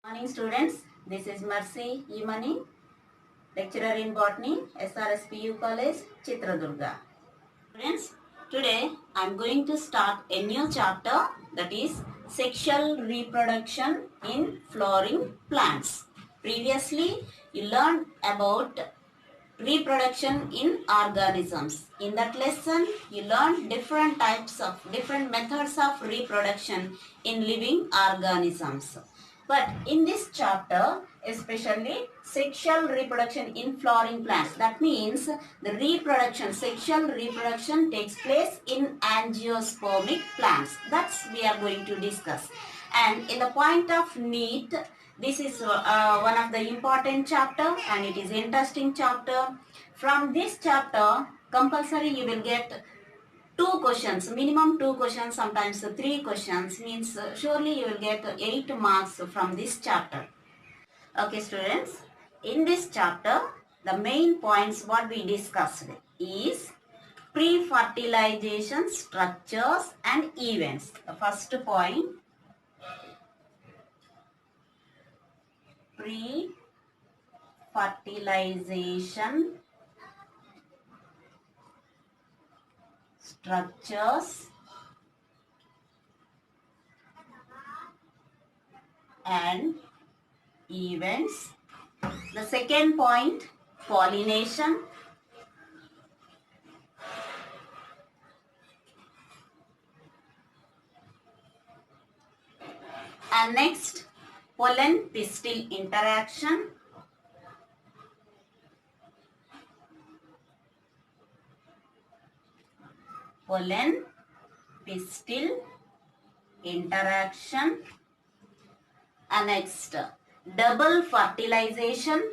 Morning students, this is Mercy Imani, lecturer in botany, SRSPU College, Chitradurga. Students, today I am going to start a new chapter, that is sexual reproduction in flowering plants. Previously you learned about reproduction in organisms. In that lesson you learned different methods of reproduction in living organisms. But in this chapter, especially sexual reproduction in flowering plants, that means the sexual reproduction takes place in angiospermic plants. That's we are going to discuss. And in the point of need, this is one of the important chapter and it is interesting chapter. From this chapter, compulsory you will get 2 questions, minimum 2 questions, sometimes 3 questions, means surely you will get 8 marks from this chapter. Okay students, in this chapter, the main points what we discussed is pre-fertilization structures and events. The first point, pre-fertilization structures and events. The second point, pollination. And next, pollen pistil interaction. Pollen pistil interaction. And next, double fertilization.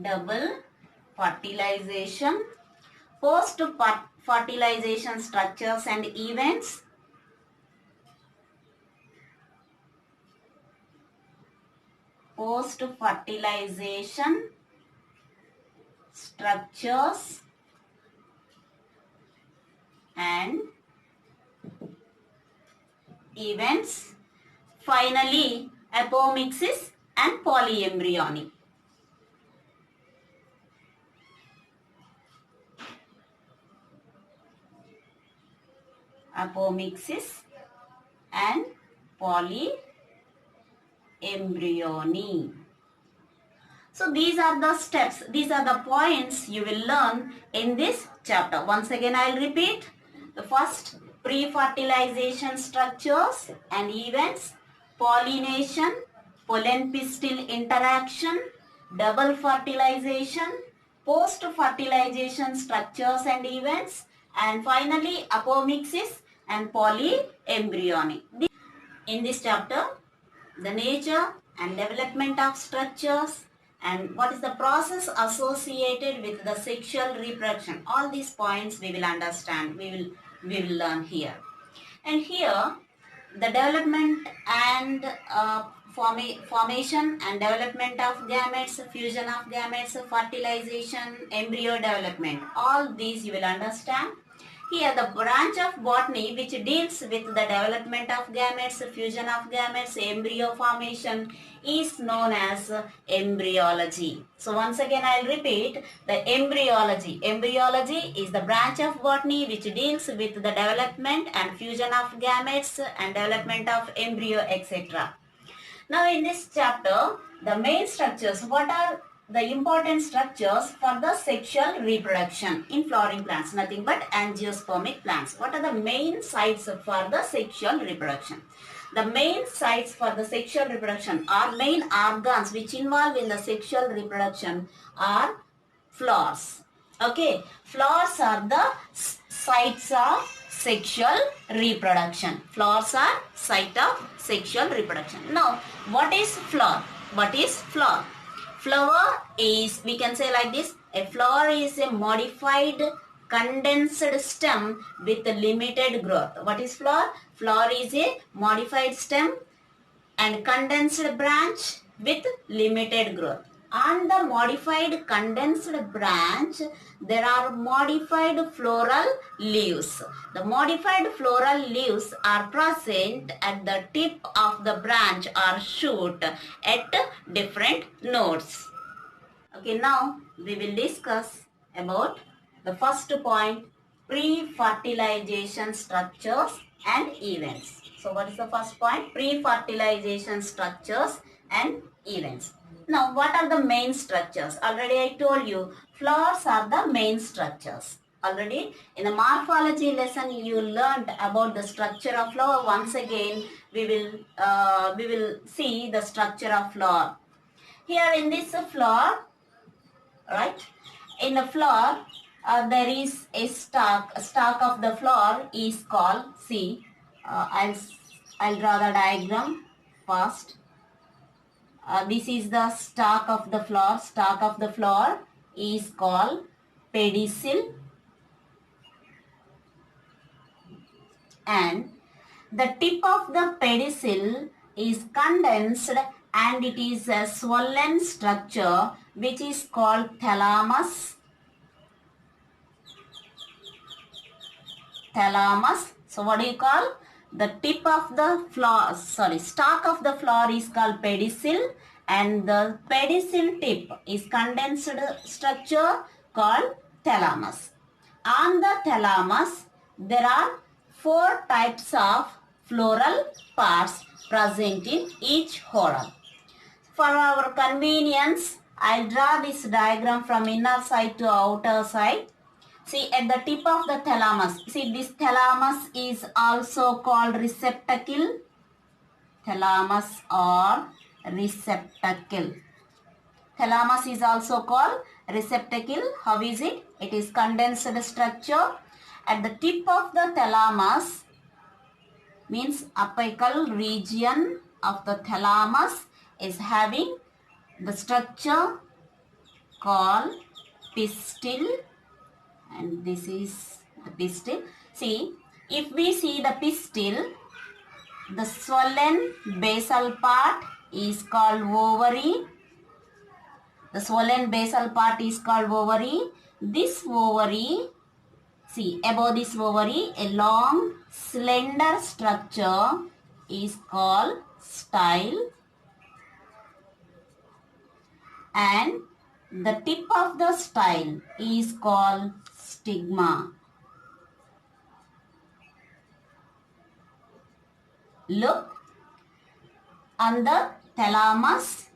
Double fertilization. Post fertilization structures and events. Post fertilization structures and events. Finally, apomixis and polyembryony. Apomixis and polyembryony. So these are the steps, these are the points you will learn in this chapter. Once again I will repeat. The first, pre-fertilization structures and events, pollination, pollen pistil interaction, double fertilization, post-fertilization structures and events, and finally apomixis and polyembryony. In this chapter, the nature and development of structures and what is the process associated with the sexual reproduction. All these points we will understand, we will learn here. And here, the development and formation and development of gametes, fusion of gametes, fertilization, embryo development. All these you will understand. Here the branch of botany which deals with the development of gametes, fusion of gametes, embryo formation is known as embryology. So once again I will repeat, the embryology. Embryology is the branch of botany which deals with the development and fusion of gametes and development of embryo, etc. Now in this chapter, the main structures, what are the important structures for the sexual reproduction in flowering plants? Nothing but angiospermic plants. What are the main sites for the sexual reproduction? The main sites for the sexual reproduction or main organs which involve in the sexual reproduction are flowers. Okay, flowers are the sites of sexual reproduction. Flowers are site of sexual reproduction. Now, what is flower? What is flower? Flower is, we can say like this, a flower is a modified condensed stem with limited growth. What is flower? Flower is a modified stem and condensed branch with limited growth. On the modified condensed branch, there are modified floral leaves. The modified floral leaves are present at the tip of the branch or shoot at different nodes. Okay, now we will discuss about the first point, pre-fertilization structures and events. So what is the first point? Pre-fertilization structures and events. Now what are the main structures? Already I told you flowers are the main structures. Already in the morphology lesson you learned about the structure of flower. Once again we will see the structure of flower. Here in this flower, right, in a flower there is a stalk of the flower is called, see, I'll draw the diagram first. This is the stalk of the flower is called pedicel, and the tip of the pedicel is condensed and it is a swollen structure which is called thalamus. So what do you call? The tip of the flower, stalk of the flower is called pedicel, and the pedicel tip is condensed structure called thalamus. On the thalamus, there are 4 types of floral parts present in each whorl. For our convenience, I'll draw this diagram from inner side to outer side. See, at the tip of the thalamus, see, this thalamus is also called receptacle. Thalamus or receptacle. Thalamus is also called receptacle. How is it? It is condensed structure. At the tip of the thalamus, means apical region of the thalamus, is having the structure called pistil, and this is the pistil. See, if we see the pistil, the swollen basal part is called ovary. The swollen basal part is called ovary. This ovary, see, above this ovary, a long slender structure is called style, and the tip of the style is called stigma. Look, on the thalamus,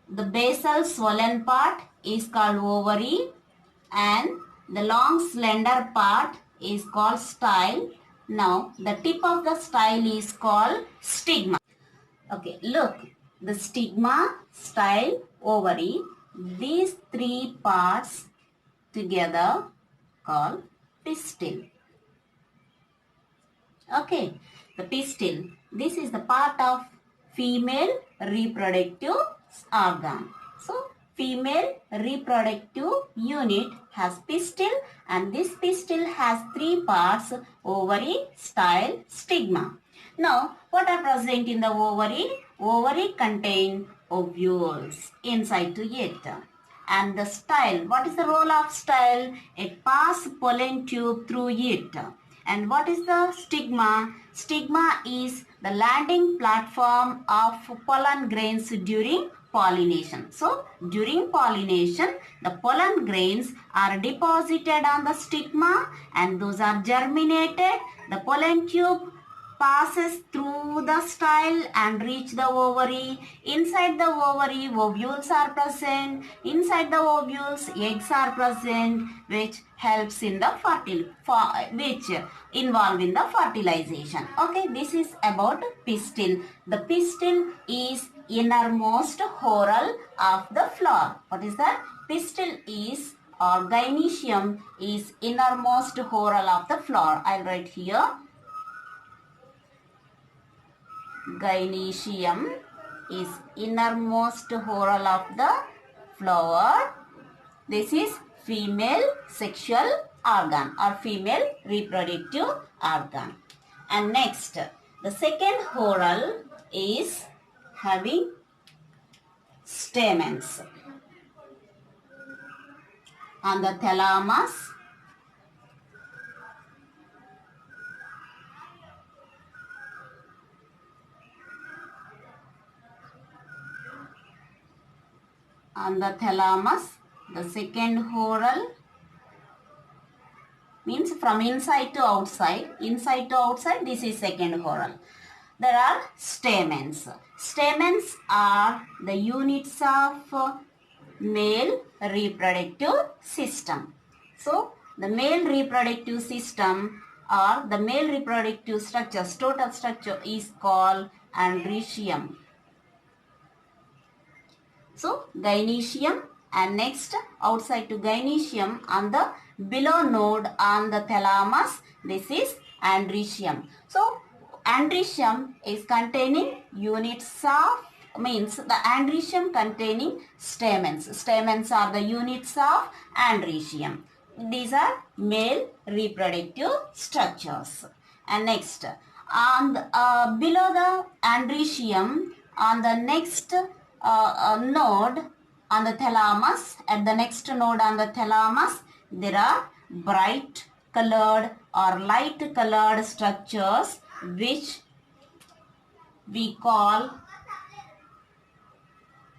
the basal swollen part is called ovary and the long slender part is called style. Now, the tip of the style is called stigma. Okay, look, the stigma, style, ovary, these 3 parts together called pistil. Okay, the pistil, this is the part of female reproductive organ. So, female reproductive unit has pistil, and this pistil has 3 parts: ovary, style, stigma. Now, what are present in the ovary? Ovary contain ovules inside to it. And the style, what is the role of style? It passes pollen tube through it. And what is the stigma? Stigma is the landing platform of pollen grains during pollination. So, during pollination, the pollen grains are deposited on the stigma and those are germinated. The pollen tube passes through the style and reach the ovary. Inside the ovary, ovules are present. Inside the ovules, eggs are present, which helps in the which involve in the fertilization. Okay, this is about pistil. The pistil is innermost whorl of the flower. What is that? Pistil is, or gynoecium is, innermost whorl of the flower. I'll write here. Gynoecium is innermost whorl of the flower. This is female sexual organ or female reproductive organ. And next, the second whorl is having stamens. on the thalamus. On the thalamus, the second whorl means from inside to outside. Inside to outside, this is second whorl. There are stamens. Stamens are the units of male reproductive system. So, the male reproductive system or the male reproductive structure, total structure is called andrecium. So, gynoecium, and next outside to gynoecium on the below node on the thalamus, this is andrecium. So, andrecium is containing units of, means the andrecium containing stamens. Stamens are the units of andrecium. These are male reproductive structures. And next, on the, below the andrecium, on the next node on the thalamus, at the next node on the thalamus, there are bright colored or light colored structures which we call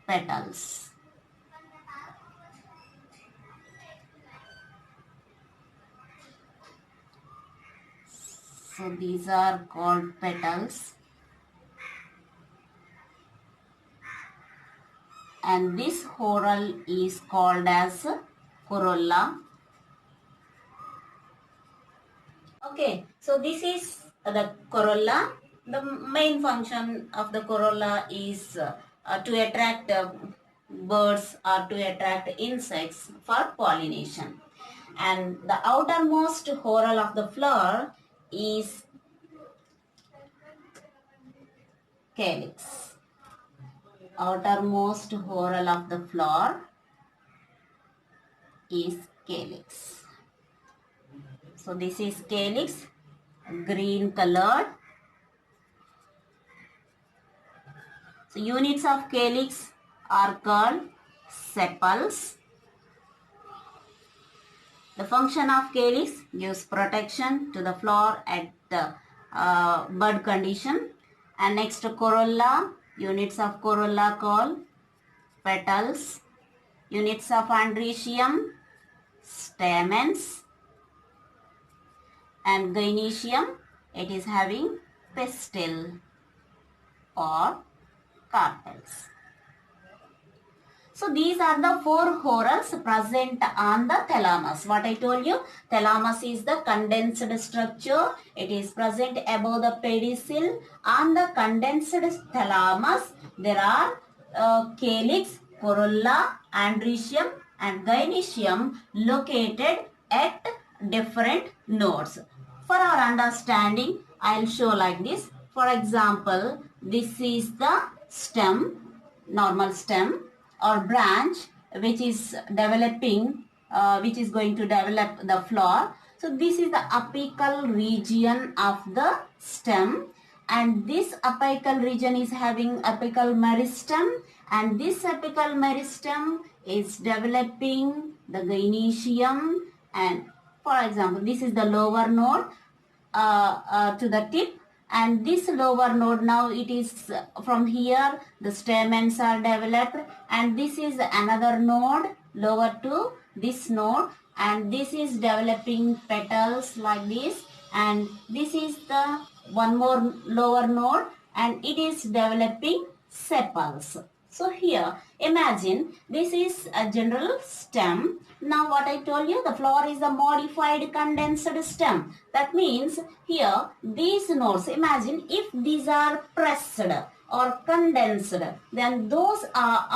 petals. So these are called petals. And this whorl is called as corolla. Okay, so this is the corolla. The main function of the corolla is to attract birds or to attract insects for pollination. And the outermost whorl of the flower is calyx. Outermost whorl of the flower is calyx. So this is calyx, green colored. So units of calyx are called sepals. The function of calyx gives protection to the flower at the bud condition. And next, corolla, units of corolla called petals. Units of andrecium, stamens. And gynoecium, it is having pistil or carpels. So these are the four whorls present on the thalamus. What I told you, thalamus is the condensed structure. It is present above the pedicel. On the condensed thalamus, there are calyx, corolla, andrecium and gynoecium located at different nodes. For our understanding, I will show like this. For example, this is the stem, normal stem or branch which is developing, which is going to develop the flower. So this is the apical region of the stem, and this apical region is having apical meristem, and this apical meristem is developing the gynoecium. And for example, this is the lower node to the tip, and this lower node, now it is from here the stamens are developed, and this is another node lower to this node, and this is developing petals like this, and this is the one more lower node and it is developing sepals. So here, imagine this is a general stem. Now what I told you, the flower is a modified condensed stem. That means here these nodes, imagine if these are pressed or condensed, then those are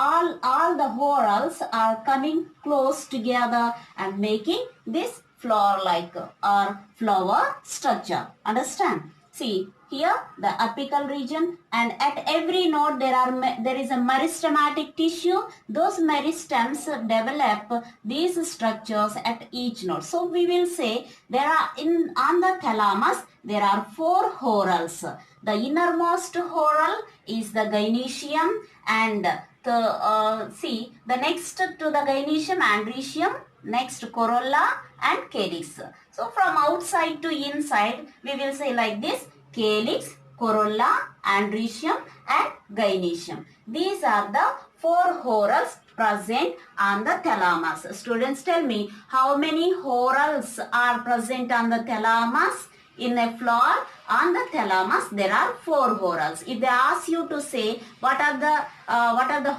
all the whorls are coming close together and making this flower-like or flower structure. Understand? See, here the apical region, and at every node there is a meristematic tissue. Those meristems develop these structures at each node. So we will say there are on the thalamus there are four whorls. The innermost whorl is the gynoecium, and see the next to the gynoecium, androecium, next corolla and calyx. So from outside to inside we will say like this: calyx, corolla, androecium and gynoecium. These are the four whorls present on the thalamus. Students, tell me, how many whorls are present on the thalamus? In a flower, on the thalamus there are four whorls. If they ask you to say what are the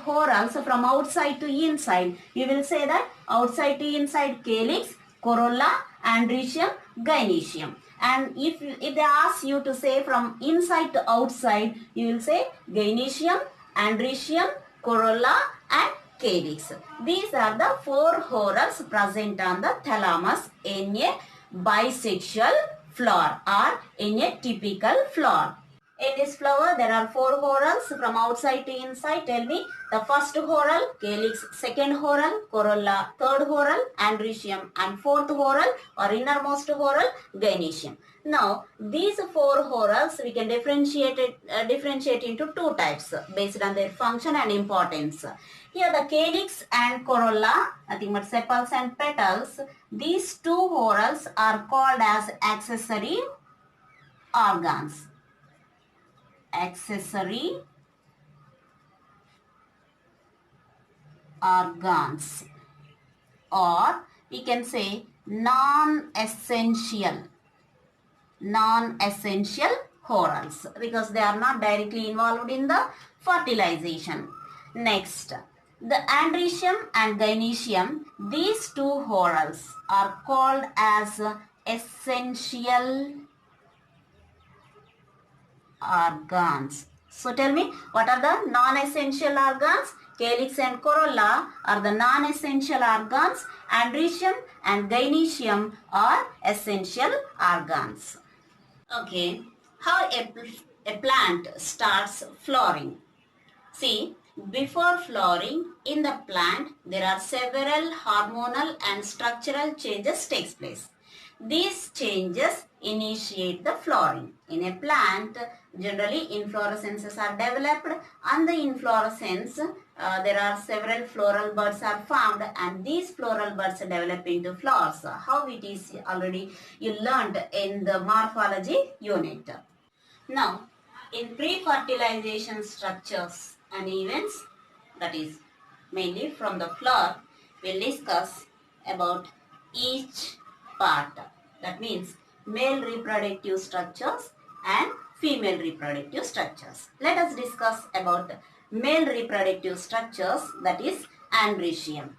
whorls from outside to inside, you will say that outside to inside: calyx, corolla, androecium, gynoecium. And if they ask you to say from inside to outside, you will say gynoecium, androecium, corolla and calyx. These are the four whorls present on the thalamus in a bisexual flower or in a typical flower. In this flower, there are four whorls from outside to inside. Tell me, the first whorl, calyx; second whorl, corolla; third whorl, androecium; and fourth whorl or innermost whorl, gynoecium. Now, these four whorls we can differentiate into two types based on their function and importance. Here, the calyx and corolla, nothing but sepals and petals. These two whorls are called as accessory organs. Accessory organs, or we can say non-essential whorls, because they are not directly involved in the fertilization. Next, the androecium and gynoecium, these two whorls are called as essential organs. So tell me, what are the non-essential organs? Calyx and corolla are the non-essential organs. Androecium and gynoecium are essential organs. Okay, how a plant starts flowering. See, before flowering in the plant, there are several hormonal and structural changes takes place. These changes initiate the flowering. In a plant, generally inflorescences are developed. On the inflorescence, there are several floral buds are formed, and these floral buds develop into flowers. How it is already you learned in the morphology unit. Now, in pre-fertilization structures and events, that is mainly from the flower, we'll discuss about each part. That means male reproductive structures and female reproductive structures. Let us discuss about male reproductive structures, that is androecium.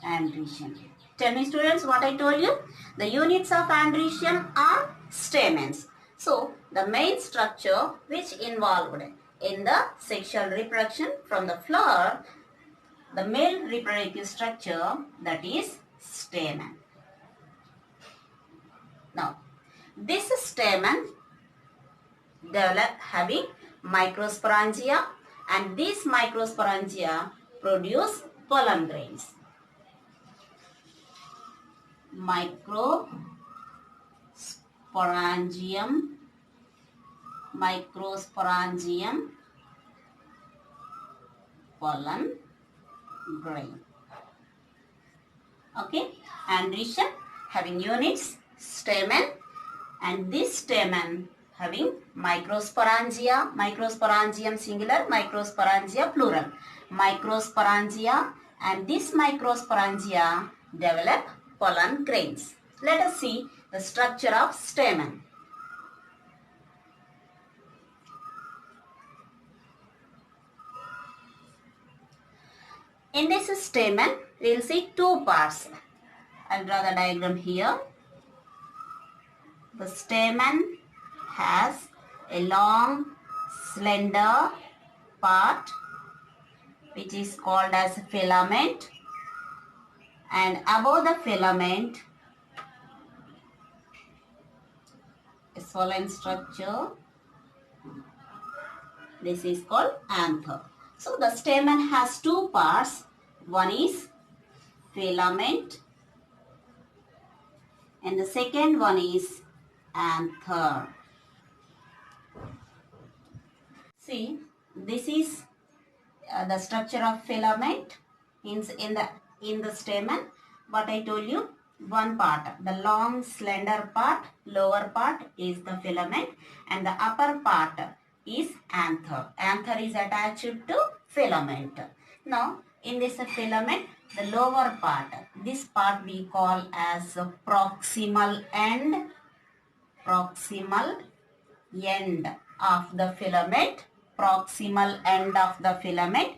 Androecium. Tell me, students, what I told you. The units of androecium are stamens. So, the main structure which involved in the sexual reproduction from the flower, the male reproductive structure, that is stamen. Now, this stamen develop having microsporangia, and these microsporangia produce pollen grains. Microsporangium pollen grain. Okay, androecium having units stamen, and this stamen having microsporangia, microsporangium singular, microsporangia plural, microsporangia, and this microsporangia develop pollen grains. Let us see the structure of stamen. In this stamen, we will see two parts. I will draw the diagram here. The stamen has a long, slender part which is called as filament, and above the filament, a swollen structure. This is called anther. So the stamen has two parts. One is filament and the second one is anther. See, this is the structure of filament means in the stamen. What I told you, one part, the long slender part, lower part is the filament, and the upper part is anther. Anther is attached to filament. Now in this filament, the lower part, this part we call as proximal end. Proximal end of the filament, proximal end of the filament,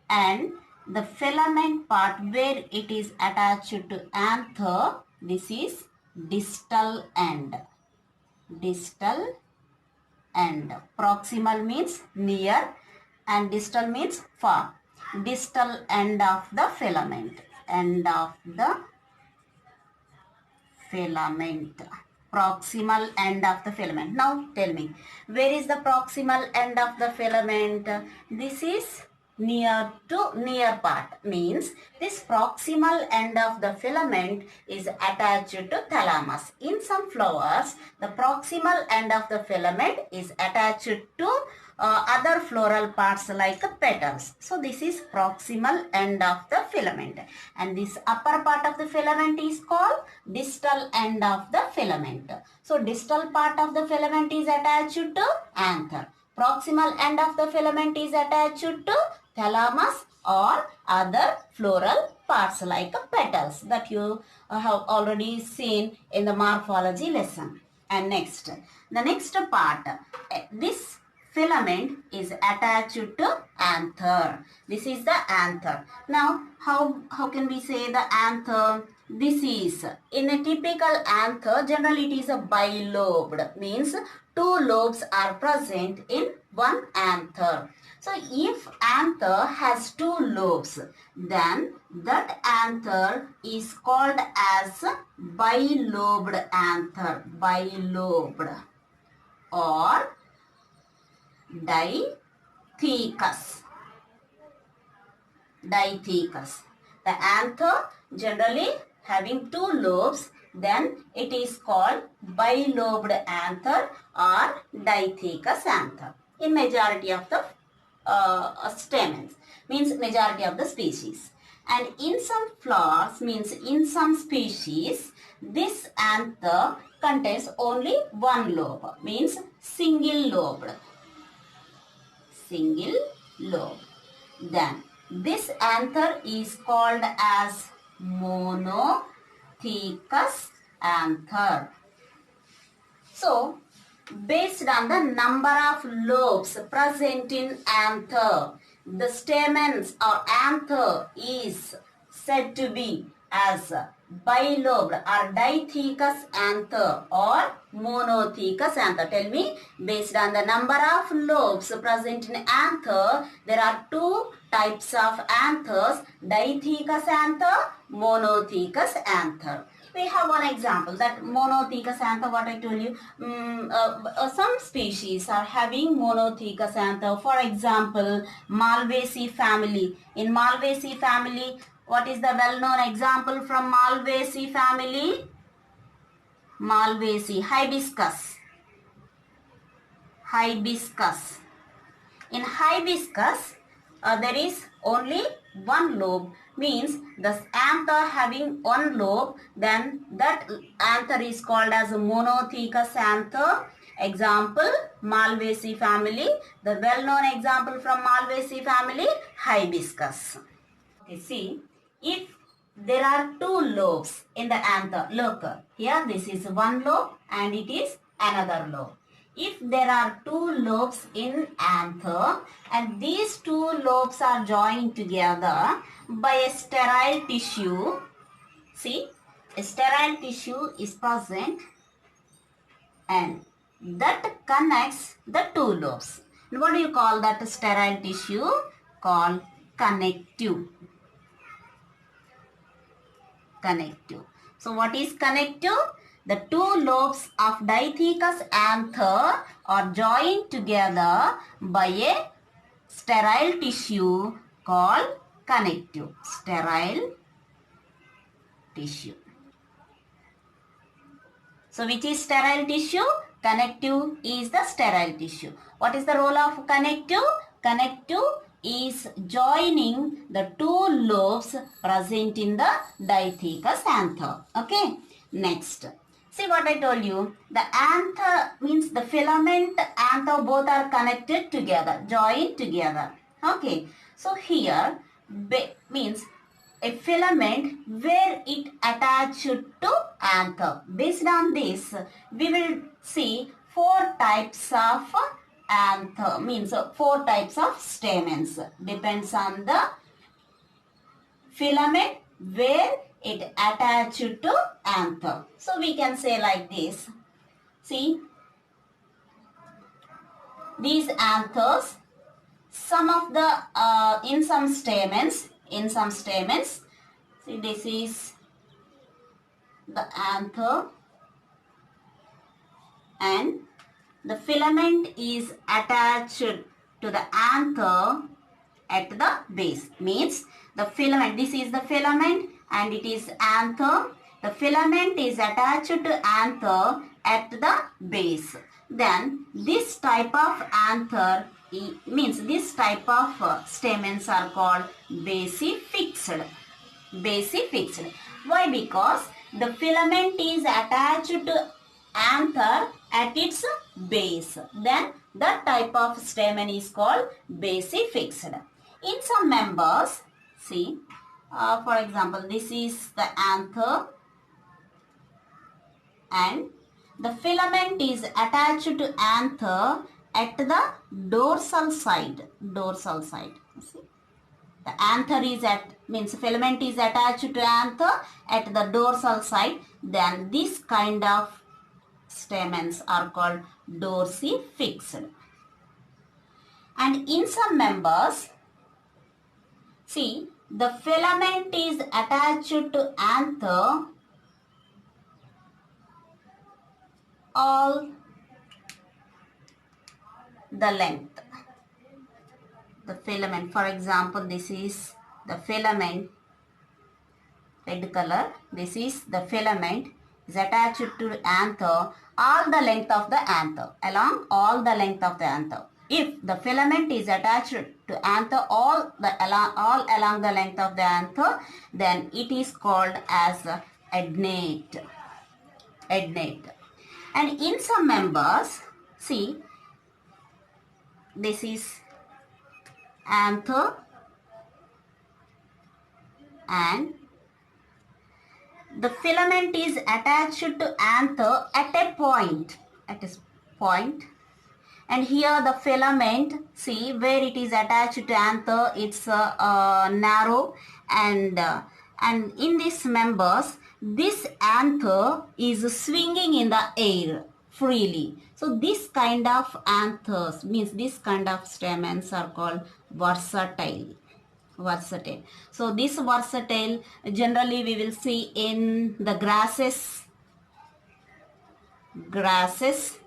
and the filament part where it is attached to anther, this is distal end. Distal end. Proximal means near and distal means far. Distal end of the filament. End of the filament. Proximal end of the filament. Now tell me, where is the proximal end of the filament? This is near part, means this proximal end of the filament is attached to thalamus. In some flowers, the proximal end of the filament is attached to other floral parts like petals. So this is proximal end of the filament, and this upper part of the filament is called distal end of the filament. So distal part of the filament is attached to anther. Proximal end of the filament is attached to thalamus or other floral parts like petals that you have already seen in the morphology lesson. And next, the next part, this filament is attached to anther. This is the anther. Now, how can we say the anther? This is, in a typical anther, generally it is a bilobed, means two lobes are present in one anther. So, if anther has two lobes, then that anther is called as bilobed anther. Bilobed or dithecus. Dithecus. The anther generally having two lobes, then it is called bilobed anther or dithecus anther in majority of the stamens, means majority of the species. And in some flowers, means in some species, this anther contains only one lobe, means single lobed. Single lobe. Then this anther is called as monothecus anther. So, based on the number of lobes present in anther, the stamens or anther is said to be as bilobed or dithecus anther or monothecus anther. Tell me, based on the number of lobes present in anther, there are two types of anthers, dithecus anther, monothecus anther. We have one example, that monothecus anther, what I told you. Some species are having monothecus anther. For example, Malvaceae family. In Malvaceae family, what is the well-known example from Malvaceae family? Malvaceae, hibiscus. Hibiscus. In hibiscus, there is only one lobe, means the anther having one lobe, then that anther is called as a monothecus anther. Example, Malvaceae family. The well-known example from Malvaceae family, hibiscus. Okay, see, if there are two lobes in the anther, look, here this is one lobe and it is another lobe. If there are two lobes in anther and these two lobes are joined together by a sterile tissue, see, a sterile tissue is present and that connects the two lobes. And what do you call that sterile tissue? Called connective. Connective. So what is connective? The two lobes of dithecus anther are joined together by a sterile tissue called connective. Sterile tissue. So which is sterile tissue? Connective is the sterile tissue. What is the role of connective? Connective is joining the two lobes present in the diathecous anther. Okay. Next. See what I told you. The anther means the filament anther both are connected together, joined together. Okay. So here means a filament where it attached to anther. Based on this, we will see four types of anther, means four types of stamens. Depends on the filament where it attached to anther. So we can say like this. See, these anthers, some of the in some stamens, see, this is the anther and the filament is attached to the anther at the base. Means the filament, this is the filament and it is anther. The filament is attached to anther at the base. Then this type of anther means this type of stamens are called basifixed. Basifixed. Why? Because the filament is attached to anther at its base. Then that type of stamen is called basifixed. In some members, see, for example, this is the anther and the filament is attached to anther at the dorsal side. Dorsal side. See? The anther is means filament is attached to anther at the dorsal side. Then this kind of stamens are called dorsifixed. And in some members, see, the filament is attached to anther all the length. The filament, for example, this is the filament, red color. This is the filament is attached to anther all the length of the anther, along all the length of the anther. If the filament is attached to anther all along the length of the anther, then it is called as adnate. Adnate. And in some members, see, this is anther and the filament is attached to anther at a point, and here the filament, see, where it is attached to anther, it's narrow, and in these members, this anther is swinging in the air freely. So this kind of anthers, means this kind of stamens are called versatile. Versatile. So this versatile generally we will see in the grasses. Grasses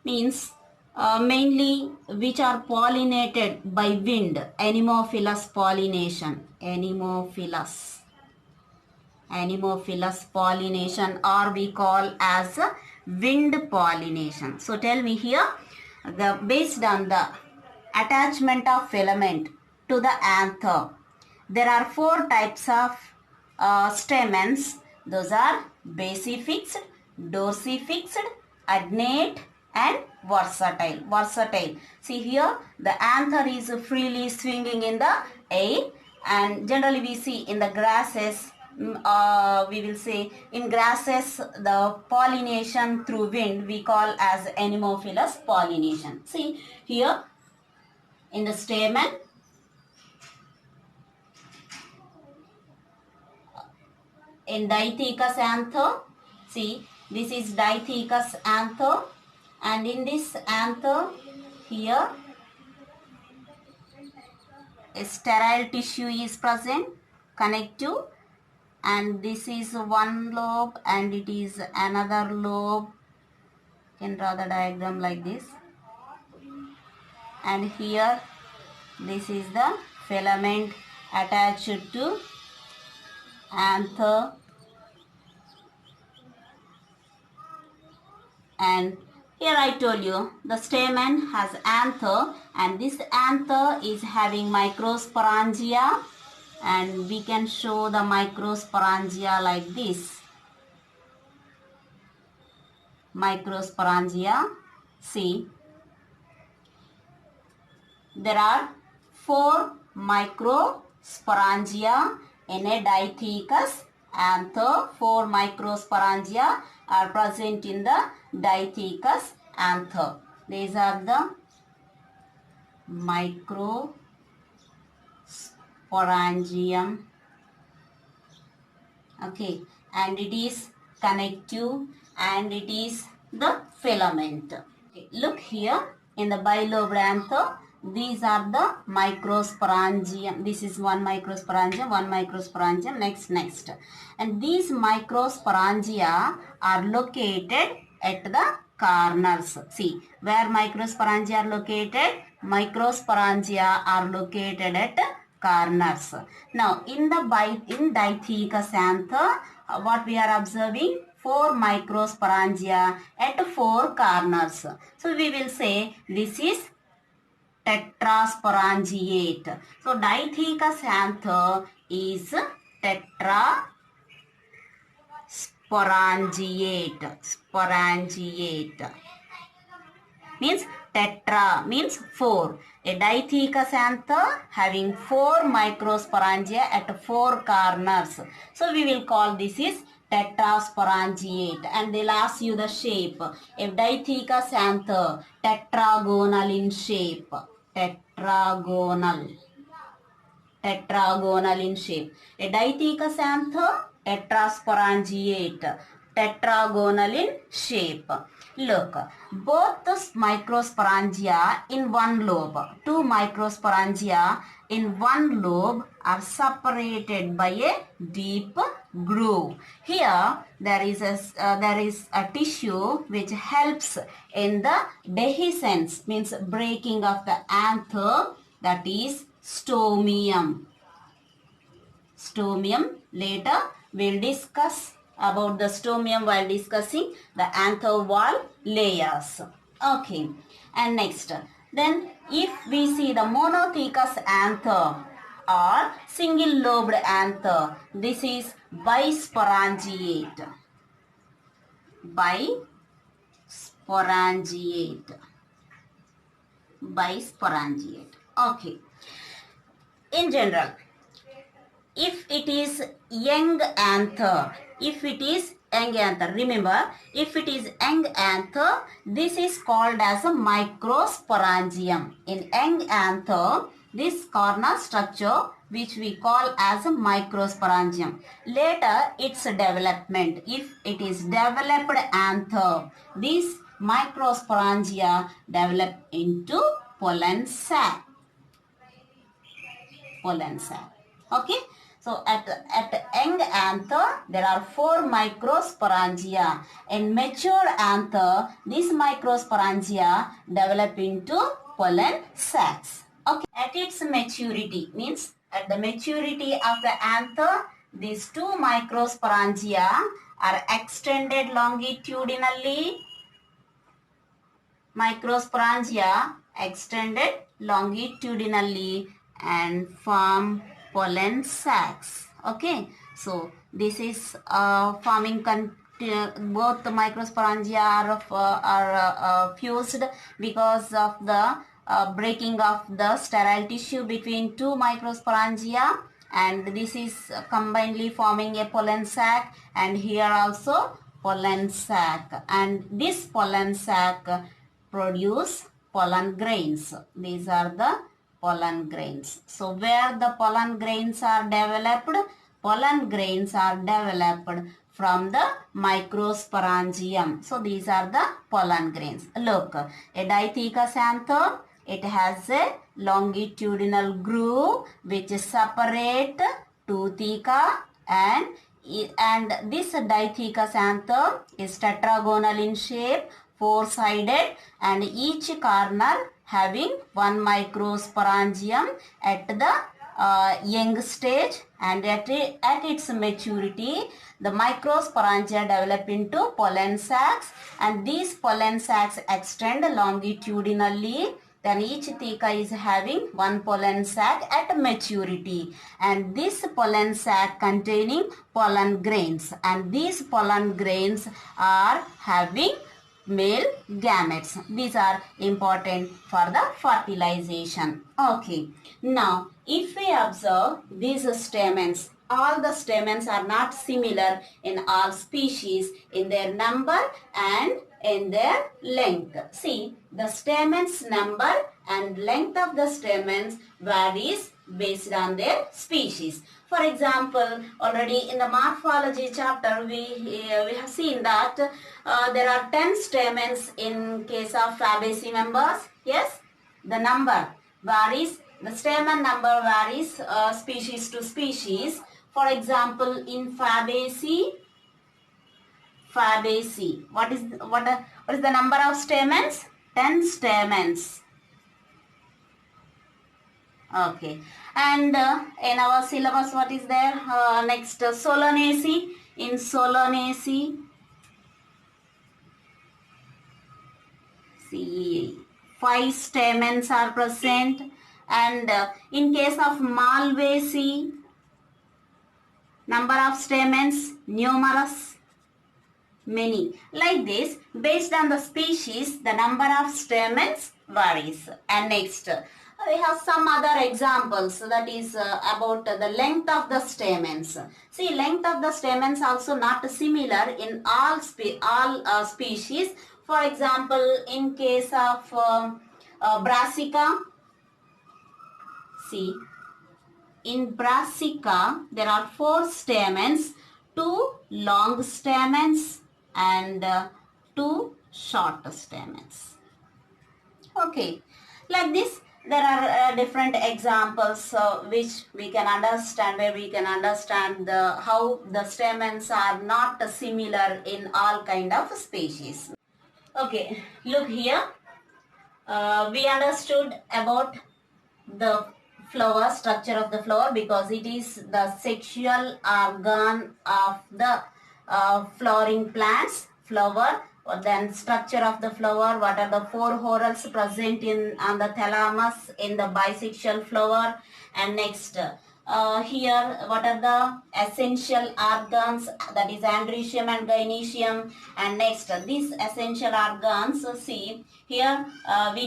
means mainly which are pollinated by wind. Anemophilous pollination. Anemophilous pollination, or we call as wind pollination. So tell me here, based on the attachment of filament to the anther, there are four types of stamens. Those are basifixed, dorsifixed, adnate and versatile. Versatile. See here, the anther is freely swinging in the air, and generally we see in the grasses, we will say in grasses the pollination through wind we call as anemophilous pollination. See here in the stamen, in diathecous anther, see, this is diathecous anther, and in this anther here a sterile tissue is present, connective, and this is one lobe and it is another lobe. You can draw the diagram like this, and here this is the filament attached to anther, And here I told you the stamen has anther, and this anther is having microsporangia, and we can show the microsporangia like this. Microsporangia, see, there are 4 microsporangia in a diathecus anther. 4 microsporangia are present in the diathecus anther. These are the microsporangium. Okay, and it is connective and it is the filament. Okay, look here in the bilobed anther. These are the microsporangium. This is one microsporangium, next. And these microsporangia are located at the corners. See, where microsporangia are located? Microsporangia are located at corners. Now, in diathecus anther, what we are observing? 4 microsporangia at 4 corners. So, we will say this is tetrasporangiate. So, diathecus anther is tetrasporangiate. Means tetra means 4. A diathecus anther having 4 microsporangia at 4 corners. So we will call this is tetrasporangiate, and they'll ask you the shape. A diathecus anther tetragonal in shape. Tetragonal in shape. A diathecus anther tetrasporangiate. Tetragonal in shape. Look, both the microsporangia in one lobe, 2 microsporangia in one lobe are separated by a deep groove. Here there is a tissue which helps in the dehiscence, means breaking of the anther, that is stomium. Later we'll discuss about the stomium while discussing the anther wall layers. Okay, and next, then if we see the monothecus anther or single lobed anther, this is bisporangiate. Okay, in general, if it is young anther, remember, if it is young anther, this is called as a microsporangium. In young anther, this corner structure which we call as a microsporangium. Later, its development, if it is developed anther, these microsporangia develop into pollen sac. Okay. So at young anther, there are 4 microsporangia. In mature anther, these microsporangia develop into pollen sacs. Okay. At its maturity, means at the maturity of the anther, these 2 microsporangia are extended longitudinally. Microsporangia extended longitudinally and form pollen sacs. Okay, so this is forming both the microsporangia are fused because of the breaking of the sterile tissue between 2 microsporangia, and this is combinedly forming a pollen sac, and here also pollen sac, and this pollen sac produce pollen grains. These are the pollen grains. So where the pollen grains are developed? Pollen grains are developed from the microsporangium. So these are the pollen grains. Look, a diathecus anther, it has a longitudinal groove which separate 2 theca, and this diathecus anther is tetragonal in shape, 4-sided, and each corner having 1 microsporangium at the young stage, and at its maturity, the microsporangia develop into pollen sacs, and these pollen sacs extend longitudinally. Then each theca is having one pollen sac at maturity, and this pollen sac containing pollen grains, and these pollen grains are having male gametes. These are important for the fertilization. Okay. Now, if we observe these stamens, all the stamens are not similar in all species in their number and in their length. See, the stamens number and length of the stamens varies based on their species. For example, already in the morphology chapter, we have seen that there are 10 stamens in case of Fabaceae members. Yes, the number varies. The stamen number varies species to species. For example, in Fabaceae, what is the number of stamens? 10 stamens. Okay, and in our syllabus, what is there? Next, Solanaceae. In Solanaceae, see, 5 stamens are present, and in case of Malvaceae, number of stamens numerous, many. Like this, based on the species, the number of stamens varies. And next, we have some other examples, that is about the length of the stamens. See, length of the stamens also not similar in all species. For example, in case of Brassica, see, in Brassica there are 4 stamens, 2 long stamens and 2 short stamens. Okay, like this there are different examples which we can understand, where we can understand how the stamens are not similar in all kind of species. Okay, look here. We understood about the flower, structure of the flower, because it is the sexual organ of the flowering plants, flower. Then structure of the flower, what are the 4 whorls present on the thalamus in the bisexual flower, and next here what are the essential organs, that is andrecium and gynoecium, and next these essential organs, see here we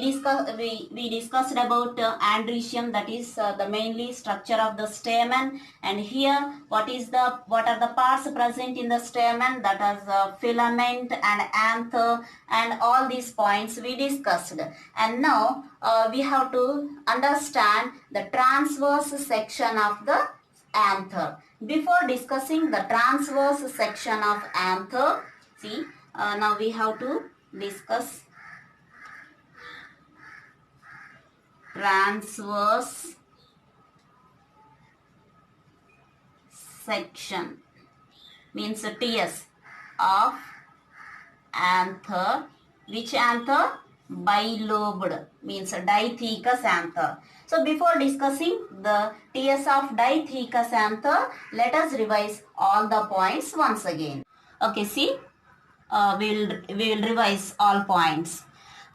discussed about andrecium, that is the mainly structure of the stamen, and here what are the parts present in the stamen, that is filament and anther, and all these points we discussed. And now we have to understand the transverse section of the anther. Before discussing the transverse section of anther, see, now we have to discuss transverse section, means TS of anther. Which anther? Bilobed, means dithecous anther. So before discussing the TS of dithecous anther, let us revise all the points once again. Okay, see, we will revise all points.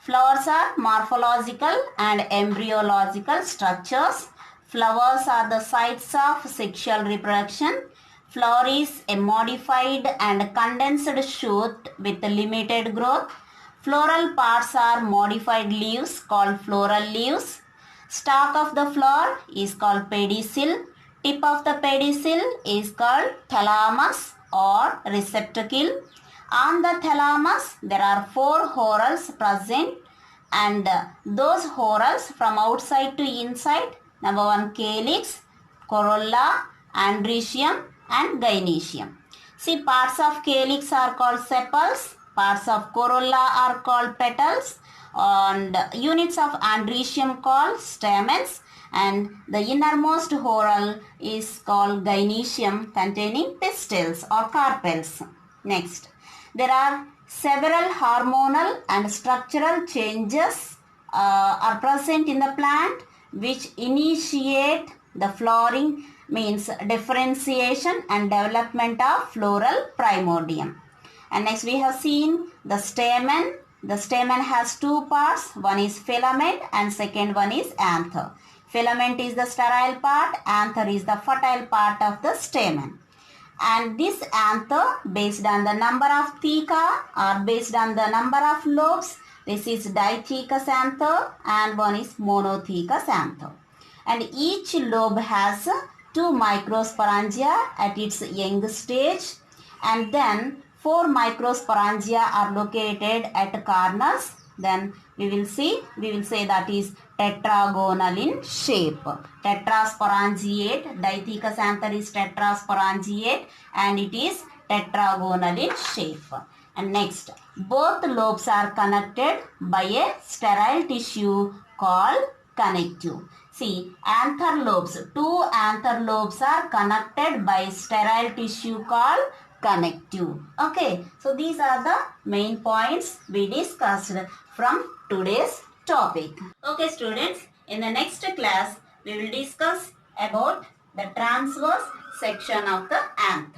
Flowers are morphological and embryological structures. Flowers are the sites of sexual reproduction. Flower is a modified and condensed shoot with limited growth. Floral parts are modified leaves called floral leaves. Stalk of the flower is called pedicel. Tip of the pedicel is called thalamus or receptacle. On the thalamus there are 4 whorls present, and those whorls from outside to inside, number 1 calyx, corolla, andrecium and gynoecium. See, parts of calyx are called sepals, parts of corolla are called petals, and units of andrecium called stamens, and the innermost whorl is called gynoecium containing pistils or carpels. Next, there are several hormonal and structural changes are present in the plant which initiate The flowering means differentiation and development of floral primordium. And next we have seen the stamen. The stamen has two parts. One is filament and second one is anther. Filament is the sterile part. Anther is the fertile part of the stamen. And this anther, based on the number of theca or based on the number of lobes, this is dithecous anther and one is monothecous anther. And each lobe has 2 microsporangia at its young stage, and then 4 microsporangia are located at corners. Then we will say that is tetragonal in shape. Tetrasporangiate, dithecous anther is tetrasporangiate and it is tetragonal in shape. And next, both lobes are connected by a sterile tissue called connective. See, anther lobes, 2 anther lobes are connected by sterile tissue called connective. Okay, so these are the main points we discussed from today's topic. Okay students, in the next class we will discuss about the transverse section of the anther.